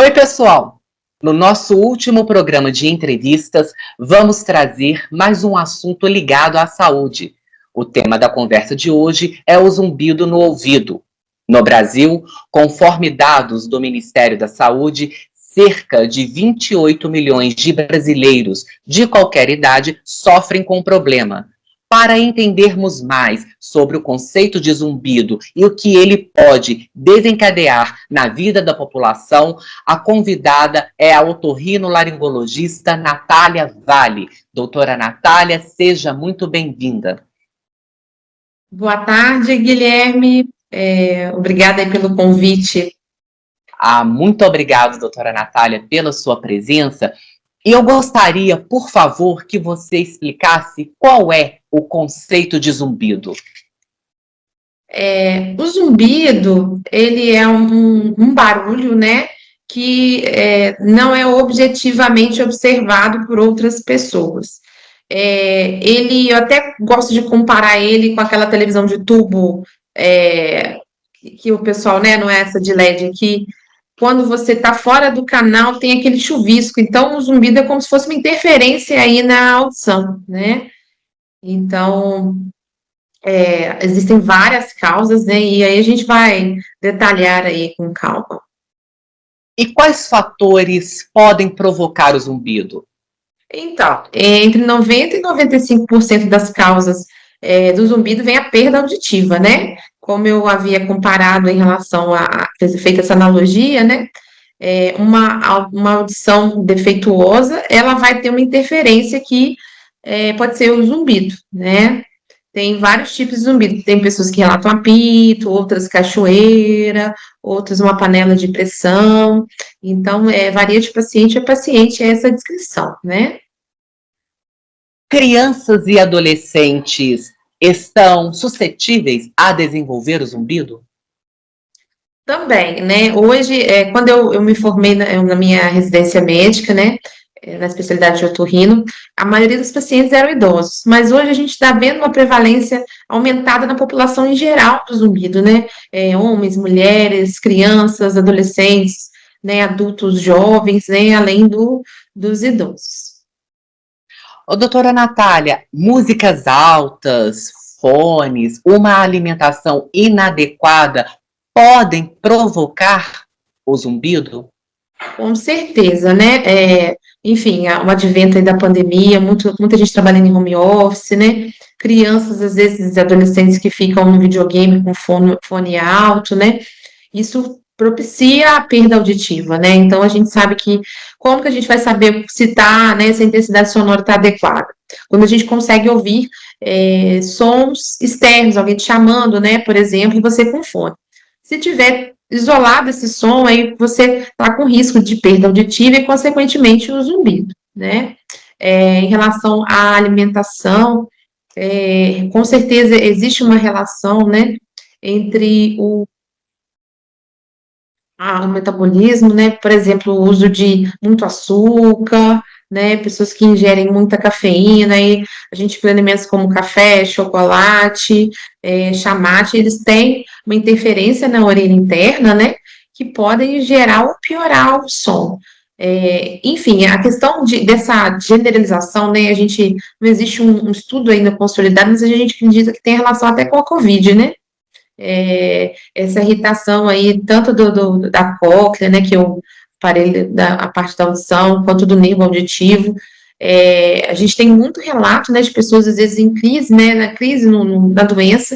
Oi, pessoal! No nosso último programa de entrevistas, vamos trazer mais um assunto ligado à saúde. O tema da conversa de hoje é o zumbido no ouvido. No Brasil, conforme dados do Ministério da Saúde, cerca de 28 milhões de brasileiros de qualquer idade sofrem com o problema. Para entendermos mais sobre o conceito de zumbido e o que ele pode desencadear na vida da população, a convidada é a otorrinolaringologista Natália Vale. Doutora Natália, seja muito bem-vinda. Boa tarde, Guilherme. Obrigada aí pelo convite. Muito obrigado, doutora Natália, pela sua presença. E eu gostaria, por favor, que você explicasse qual é o conceito de zumbido. O zumbido, ele é um barulho, né, que não é objetivamente observado por outras pessoas. Eu até gosto de comparar ele com aquela televisão de tubo, que o pessoal, né, não é essa de LED aqui, quando você está fora do canal, tem aquele chuvisco. Então, o zumbido é como se fosse uma interferência aí na audição, né? Então, existem várias causas, né? E aí a gente vai detalhar aí com calma. E quais fatores podem provocar o zumbido? Então, entre 90% e 95% das causas do zumbido vem a perda auditiva, né? Como eu havia comparado em relação a feita essa analogia, né? Uma audição defeituosa, ela vai ter uma interferência que pode ser o zumbido, né? Tem vários tipos de zumbido. Tem pessoas que relatam apito, outras cachoeira, outras uma panela de pressão. Então, varia de paciente a paciente essa descrição, né? Crianças e adolescentes estão suscetíveis a desenvolver o zumbido? Também, né? Hoje, quando eu me formei na minha residência médica, né? Na especialidade de otorrino, a maioria dos pacientes eram idosos, mas hoje a gente está vendo uma prevalência aumentada na população em geral do zumbido, né? Homens, mulheres, crianças, adolescentes, né? Adultos jovens, né? Além dos idosos. Doutora Natália, músicas altas, fones, uma alimentação inadequada podem provocar o zumbido? Com certeza, né? Enfim, o advento aí da pandemia, muita gente trabalhando em home office, né? Crianças, às vezes, adolescentes que ficam no videogame com fone alto, né? Isso propicia a perda auditiva, né? Então, a gente sabe como que a gente vai saber se né, se a intensidade sonora está adequada? Quando a gente consegue ouvir sons externos, alguém te chamando, né? Por exemplo, e você com fone. Se tiver isolado esse som, aí você está com risco de perda auditiva e, consequentemente, o zumbido, né? Em relação à alimentação, com certeza existe uma relação, né, entre o metabolismo, né? Por exemplo, o uso de muito açúcar, né? Pessoas que ingerem muita cafeína, e a gente vê alimentos como café, chocolate, chamate, eles têm uma interferência na orelha interna, né? Que podem gerar ou piorar o som. Enfim, a questão dessa generalização, né? Não existe um estudo ainda consolidado, mas a gente acredita que tem relação até com a Covid, né? Essa irritação aí, tanto da cóclea, né, que é o aparelho, a parte da audição, quanto do nervo auditivo. A gente tem muito relato, né, de pessoas, às vezes, em crise, né, na crise da doença,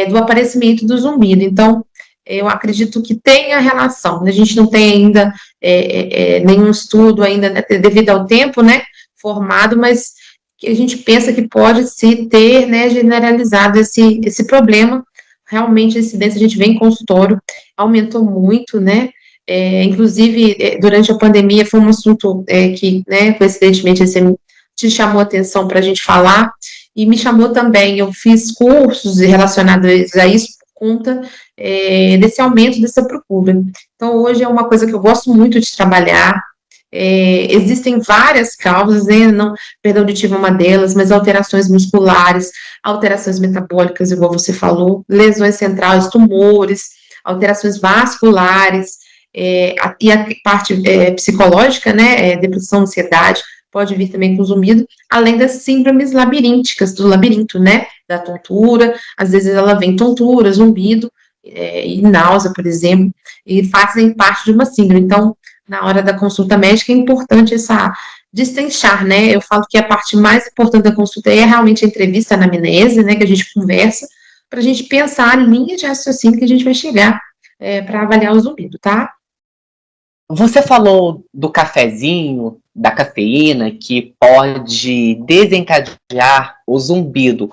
do aparecimento do zumbido. Então, eu acredito que tem a relação. A gente não tem ainda nenhum estudo ainda, né, devido ao tempo, né, formado, mas que a gente pensa que pode se ter, né, generalizado esse problema. Realmente, a incidência, a gente vê em consultório, aumentou muito, né? Inclusive, durante a pandemia, foi um assunto que, né, coincidentemente, você te chamou a atenção para a gente falar, e me chamou também. Eu fiz cursos relacionados a isso por conta desse aumento dessa procura. Então, hoje é uma coisa que eu gosto muito de trabalhar. Existem várias causas, né? Não, perda auditiva é uma delas, mas alterações musculares, alterações metabólicas, igual você falou, lesões centrais, tumores, alterações vasculares, e a parte psicológica, né, depressão, ansiedade, pode vir também com zumbido, além das síndromes labirínticas, do labirinto, né, da tontura, às vezes ela vem tontura, zumbido, e náusea, por exemplo, e fazem parte de uma síndrome. Então, na hora da consulta médica, é importante essa destrinchar, né, eu falo que a parte mais importante da consulta é realmente a entrevista, a anamnese, né, que a gente conversa, para a gente pensar a linha de raciocínio que a gente vai chegar para avaliar o zumbido, tá? Você falou do cafezinho, da cafeína, que pode desencadear o zumbido.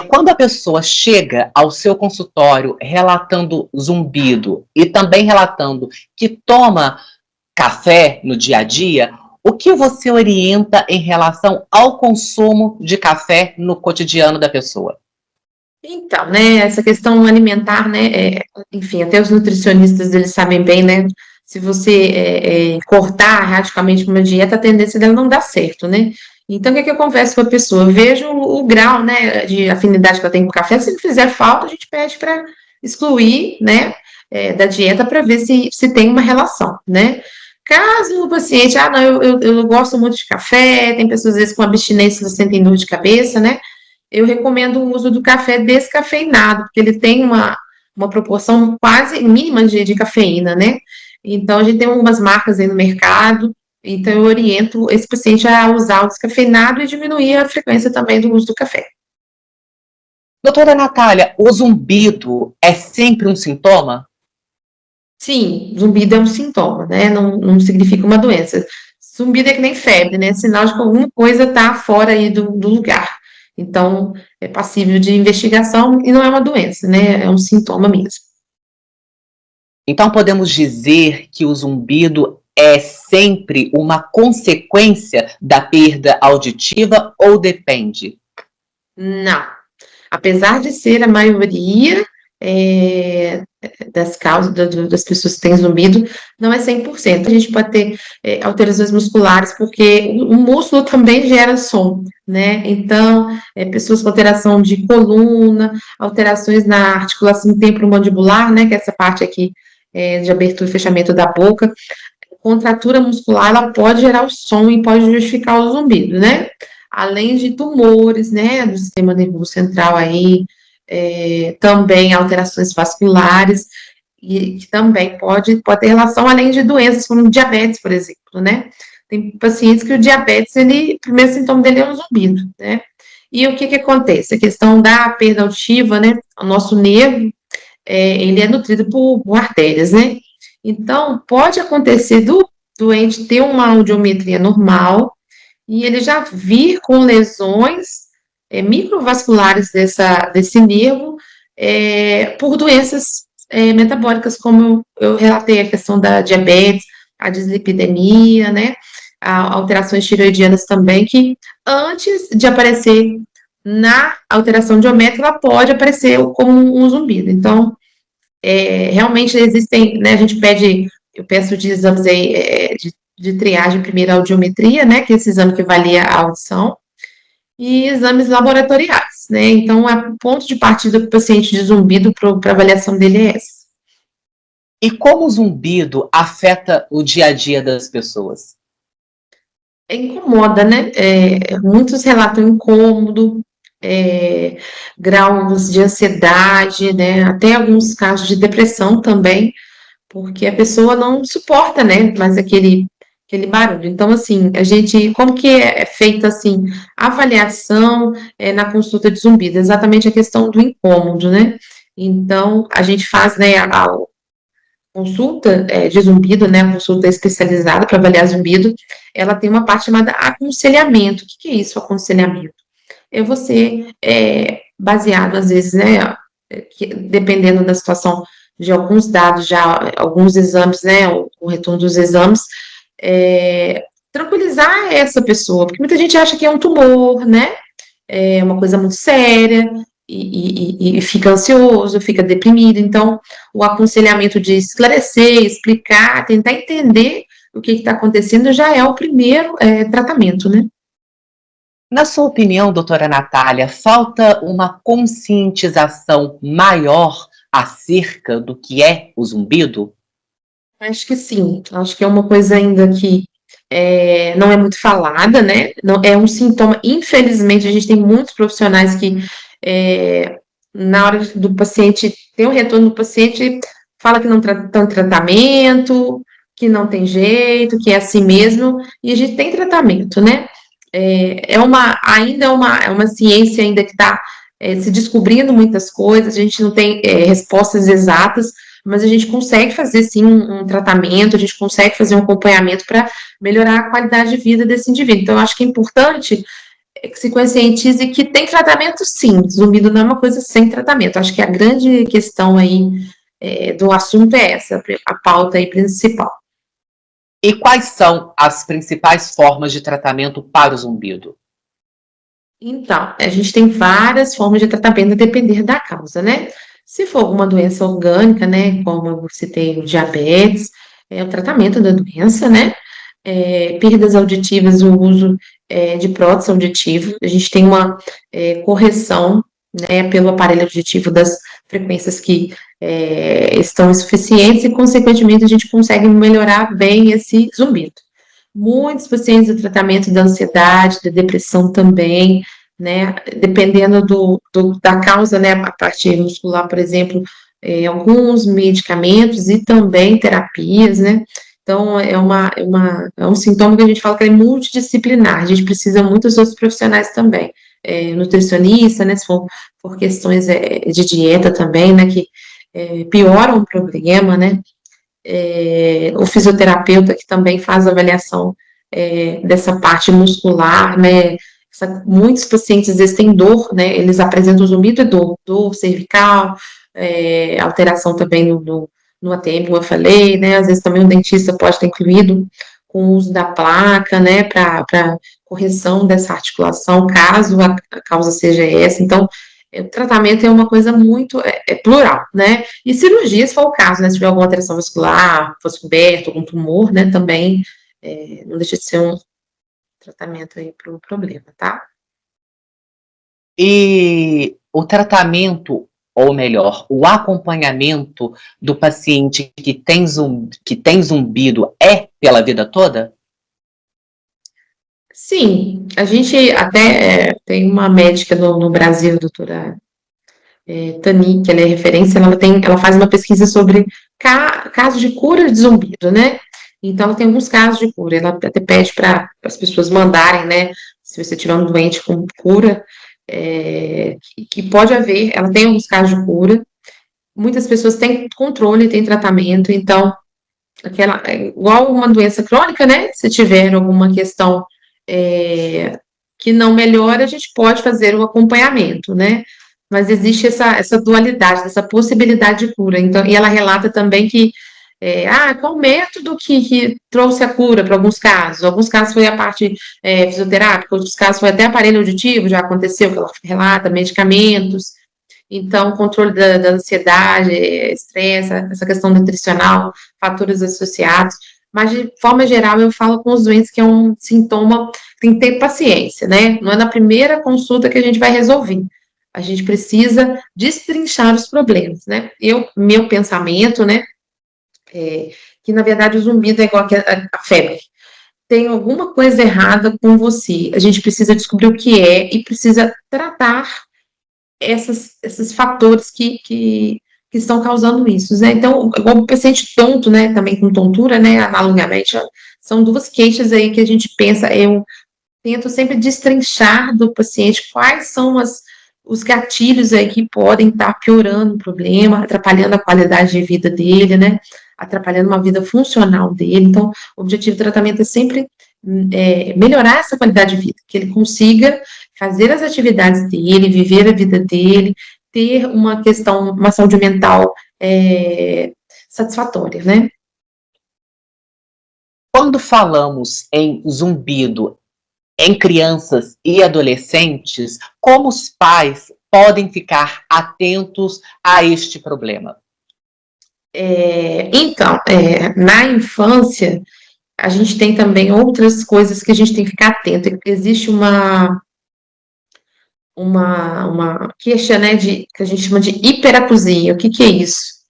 Quando a pessoa chega ao seu consultório relatando zumbido e também relatando que toma café no dia a dia, o que você orienta em relação ao consumo de café no cotidiano da pessoa? Então, né, essa questão alimentar, né, enfim, até os nutricionistas, eles sabem bem, né, se você cortar radicalmente uma dieta, a tendência dela não dar certo, né? Então, o que é que eu converso com a pessoa? Eu vejo o grau, né, de afinidade que ela tem com o café, se não fizer falta, a gente pede para excluir, né, da dieta para ver se tem uma relação, né? Caso o paciente, não, eu não gosto muito de café, tem pessoas às vezes com abstinência, você tem dor de cabeça, né? Eu recomendo o uso do café descafeinado, porque ele tem uma proporção quase mínima de cafeína, né? Então, a gente tem algumas marcas aí no mercado, então eu oriento esse paciente a usar o descafeinado e diminuir a frequência também do uso do café. Doutora Natália, o zumbido é sempre um sintoma? Sim, zumbido é um sintoma, né? Não significa uma doença. Zumbido é que nem febre, né? Sinal de que alguma coisa está fora aí do lugar. Então, é passível de investigação e não é uma doença, né? É um sintoma mesmo. Então podemos dizer que o zumbido é sempre uma consequência da perda auditiva ou depende? Não. Apesar de ser a maioria das causas das pessoas que têm zumbido, não é 100%. A gente pode ter alterações musculares, porque o músculo também gera som, né? Então, pessoas com alteração de coluna, alterações na articulação temporomandibular, né? Que é essa parte aqui de abertura e fechamento da boca, contratura muscular, ela pode gerar o som e pode justificar o zumbido, né? Além de tumores, né, do sistema nervoso central aí, também alterações vasculares, e que também pode ter relação, além de doenças como diabetes, por exemplo, né? Tem pacientes que o diabetes, o primeiro sintoma dele é um zumbido, né? E o que que acontece? A questão da perda auditiva, né? O nosso nervo, ele é nutrido por artérias, né? Então, pode acontecer do doente ter uma audiometria normal e ele já vir com lesões microvasculares desse nervo por doenças metabólicas, como eu relatei a questão da diabetes, a dislipidemia, né? Alterações tiroidianas também, que antes de aparecer na alteração diométrica, ela pode aparecer como um zumbido. Então, realmente existem, né, a gente pede, eu peço de exames aí, de triagem, primeiro a audiometria, né, que é esse exame que avalia a audição, e exames laboratoriais, né, então o ponto de partida para o paciente de zumbido para avaliação dele é esse. E como o zumbido afeta o dia a dia das pessoas? Incomoda, né, muitos relatam incômodo, graus de ansiedade, né, até alguns casos de depressão também, porque a pessoa não suporta, né, mais aquele barulho. Então, assim, a gente, como que é feita, assim, a avaliação na consulta de zumbido? Exatamente a questão do incômodo, né? Então, a gente faz, né, a consulta de zumbido, né, a consulta especializada para avaliar zumbido, ela tem uma parte chamada aconselhamento. O que é isso, aconselhamento? É você, baseado, às vezes, né, dependendo da situação de alguns dados, já alguns exames, né, o retorno dos exames, tranquilizar essa pessoa, porque muita gente acha que é um tumor, né, é uma coisa muito séria, e fica ansioso, fica deprimido, então, o aconselhamento de esclarecer, explicar, tentar entender o que está acontecendo já é o primeiro tratamento, né. Na sua opinião, doutora Natália, falta uma conscientização maior acerca do que é o zumbido? Acho que sim, acho que é uma coisa ainda que não é muito falada, né? Não, é um sintoma, infelizmente, a gente tem muitos profissionais que, na hora do paciente, tem o retorno do paciente, fala que não tem tratamento, que não tem jeito, que é assim mesmo, e a gente tem tratamento, né? Ainda é uma ciência ainda que está se descobrindo muitas coisas, a gente não tem respostas exatas, mas a gente consegue fazer sim um tratamento, a gente consegue fazer um acompanhamento para melhorar a qualidade de vida desse indivíduo. Então, eu acho que é importante que se conscientize que tem tratamento sim, zumbido não é uma coisa sem tratamento. Acho que a grande questão aí do assunto é essa, a pauta aí principal. E quais são as principais formas de tratamento para o zumbido? Então, a gente tem várias formas de tratamento a depender da causa, né? Se for alguma doença orgânica, né, como eu citei o diabetes, é o tratamento da doença, né? Perdas auditivas, o uso de prótese auditiva, a gente tem uma correção, né, pelo aparelho auditivo das frequências que estão insuficientes e, consequentemente, a gente consegue melhorar bem esse zumbido. Muitos pacientes do tratamento da ansiedade, da depressão também, né, dependendo da causa, né, a parte muscular, por exemplo, alguns medicamentos e também terapias, né, então é um sintoma que a gente fala que é multidisciplinar, a gente precisa muitos outros profissionais também, nutricionista, né, se for questões de dieta também, né, que pioram o problema, né, o fisioterapeuta que também faz avaliação dessa parte muscular, né? Muitos pacientes às vezes têm dor, né? Eles apresentam zumbido e dor cervical, alteração também no ATM, como eu falei, né? Às vezes também o dentista pode ter incluído com o uso da placa, né? Para correção dessa articulação, caso a causa seja essa. Então, o tratamento é uma coisa muito plural, né? E cirurgia, se for o caso, né? Se tiver alguma alteração vascular, fosse coberto, algum tumor, né? Também não deixa de ser um tratamento aí para o problema, tá? E o tratamento, ou melhor, o acompanhamento do paciente que tem zumbido é pela vida toda? Sim, a gente até tem uma médica no Brasil, doutora Tani, que ela é referência, ela faz uma pesquisa sobre casos de cura de zumbido, né? Então, ela tem alguns casos de cura. Ela até pede para as pessoas mandarem, né? Se você tiver um doente com cura, que pode haver, ela tem alguns casos de cura. Muitas pessoas têm controle, têm tratamento, então, igual uma doença crônica, né? Se tiver alguma questão que não melhora, a gente pode fazer o acompanhamento, né? Mas existe essa dualidade, essa possibilidade de cura. Então, e ela relata também que qual o método que trouxe a cura para alguns casos? Alguns casos foi a parte fisioterápica, outros casos foi até aparelho auditivo, já aconteceu, que ela relata, medicamentos. Então, controle da ansiedade, estresse, essa questão nutricional, fatores associados. Mas, de forma geral, eu falo com os doentes que é um sintoma, tem que ter paciência, né? Não é na primeira consulta que a gente vai resolver. A gente precisa destrinchar os problemas, né? Meu pensamento, né, que na verdade o zumbido é igual a febre. Tem alguma coisa errada com você. A gente precisa descobrir o que é e precisa tratar esses fatores que estão causando isso, né? Então, igual o paciente tonto, né, também com tontura, né, analogamente, são duas queixas aí que a gente pensa, eu tento sempre destrinchar do paciente quais são os gatilhos aí que podem estar piorando o problema, atrapalhando a qualidade de vida dele, né, atrapalhando uma vida funcional dele. Então, o objetivo do tratamento é sempre melhorar essa qualidade de vida, que ele consiga fazer as atividades dele, viver a vida dele, ter uma saúde mental satisfatória, né? Quando falamos em zumbido em crianças e adolescentes, como os pais podem ficar atentos a este problema? Então, na infância, a gente tem também outras coisas que a gente tem que ficar atento. Existe uma queixa, né, que a gente chama de hiperacusia. O que é isso?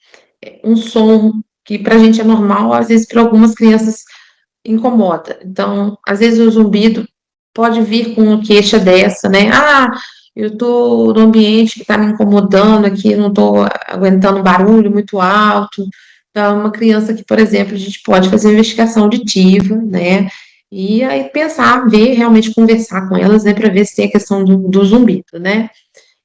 Um som que para a gente é normal, às vezes para algumas crianças incomoda. Então, às vezes o zumbido pode vir com uma queixa dessa, né? Ah, eu estou num ambiente que está me incomodando aqui, não estou aguentando barulho muito alto. Então, uma criança que, por exemplo, a gente pode fazer uma investigação auditiva, né? E aí pensar, ver, realmente conversar com elas, né, para ver se tem a questão do zumbido, né?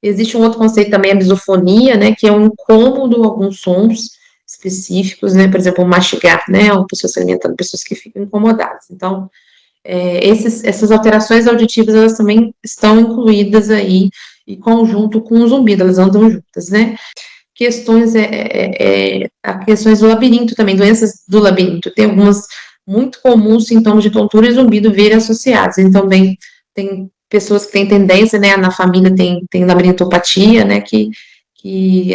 Existe um outro conceito também, a misofonia, né, que é um incômodo, alguns sons específicos, né, por exemplo, mastigar, né, ou pessoas se alimentando, pessoas que ficam incomodadas. Então, essas alterações auditivas, elas também estão incluídas aí, em conjunto com o zumbido, elas andam juntas, né. Questões, questões do labirinto também, doenças do labirinto, tem algumas muito comuns sintomas de tontura e zumbido virem associados, então, bem, tem pessoas que têm tendência, né, na família tem labirintopatia, né, que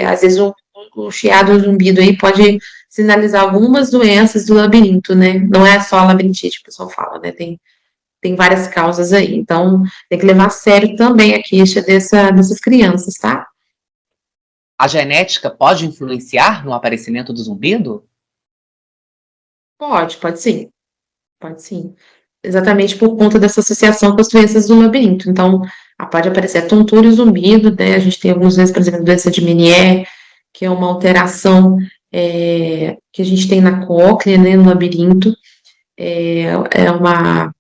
às vezes o chiado ou o zumbido aí pode sinalizar algumas doenças do labirinto, né, não é só a labirintite, o pessoal fala, né, tem várias causas aí, então tem que levar a sério também a queixa dessas crianças, tá? A genética pode influenciar no aparecimento do zumbido? Pode sim, pode sim. Exatamente por conta dessa associação com as doenças do labirinto. Então, pode aparecer a tontura e o zumbido, né? A gente tem algumas vezes, por exemplo, a doença de Meniere, que é uma alteração que a gente tem na cóclea, né, no labirinto. É uma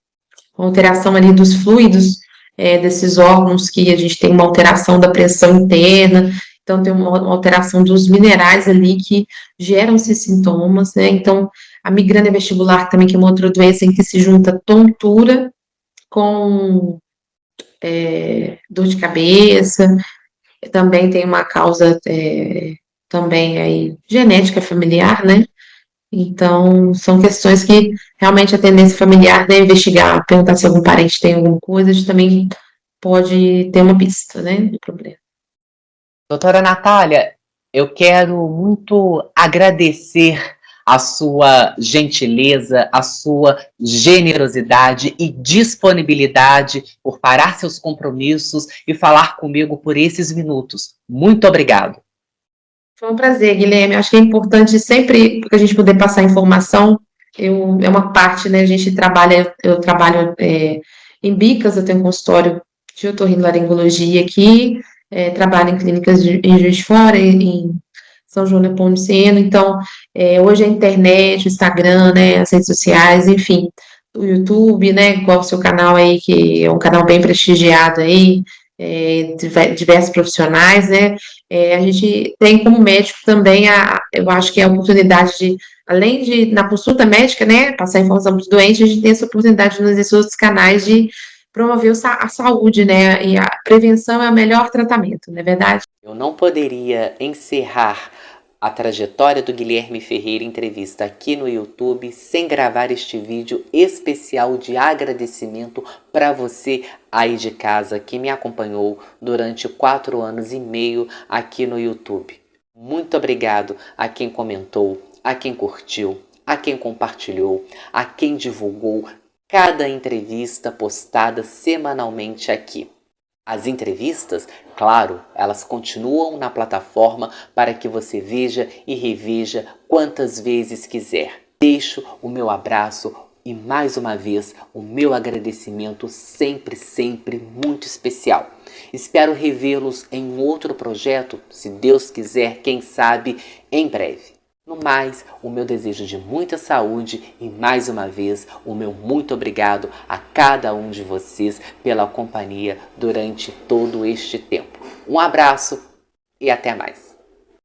alteração ali dos fluidos desses órgãos, que a gente tem uma alteração da pressão interna, então tem uma alteração dos minerais ali que geram esses sintomas, né? Então, a migrânia vestibular também, que é uma outra doença em que se junta tontura com dor de cabeça, também tem uma causa também aí genética familiar, né? Então, são questões que realmente a tendência familiar é investigar, perguntar se algum parente tem alguma coisa, a gente também pode ter uma pista, né, do problema. Doutora Natália, eu quero muito agradecer a sua gentileza, a sua generosidade e disponibilidade por parar seus compromissos e falar comigo por esses minutos. Muito obrigado. Foi um prazer, Guilherme. Acho que é importante sempre que a gente poder passar informação. É uma parte, né? A gente trabalha, eu trabalho em Bicas, eu tenho um consultório de otorrinolaringologia aqui, trabalho em clínicas em Juiz de Fora, em São João Nepomuceno. Então, hoje a internet, o Instagram, né? As redes sociais, enfim, o YouTube, né? Igual o seu canal aí, que é um canal bem prestigiado aí, diversos profissionais, né? A gente tem como médico também, eu acho que é a oportunidade de, além de, na consulta médica, né, passar informação para os doentes, a gente tem essa oportunidade nos outros canais de promover a saúde, né, e a prevenção é o melhor tratamento, não é verdade? Eu não poderia encerrar a trajetória do Guilherme Ferreira Entrevista aqui no YouTube sem gravar este vídeo especial de agradecimento para você aí de casa que me acompanhou durante 4 anos e meio aqui no YouTube. Muito obrigado a quem comentou, a quem curtiu, a quem compartilhou, a quem divulgou cada entrevista postada semanalmente aqui. As entrevistas, claro, elas continuam na plataforma para que você veja e reveja quantas vezes quiser. Deixo o meu abraço e mais uma vez o meu agradecimento sempre, sempre muito especial. Espero revê-los em outro projeto, se Deus quiser, quem sabe, em breve. No mais, o meu desejo de muita saúde e mais uma vez o meu muito obrigado a cada um de vocês pela companhia durante todo este tempo. Um abraço e até mais.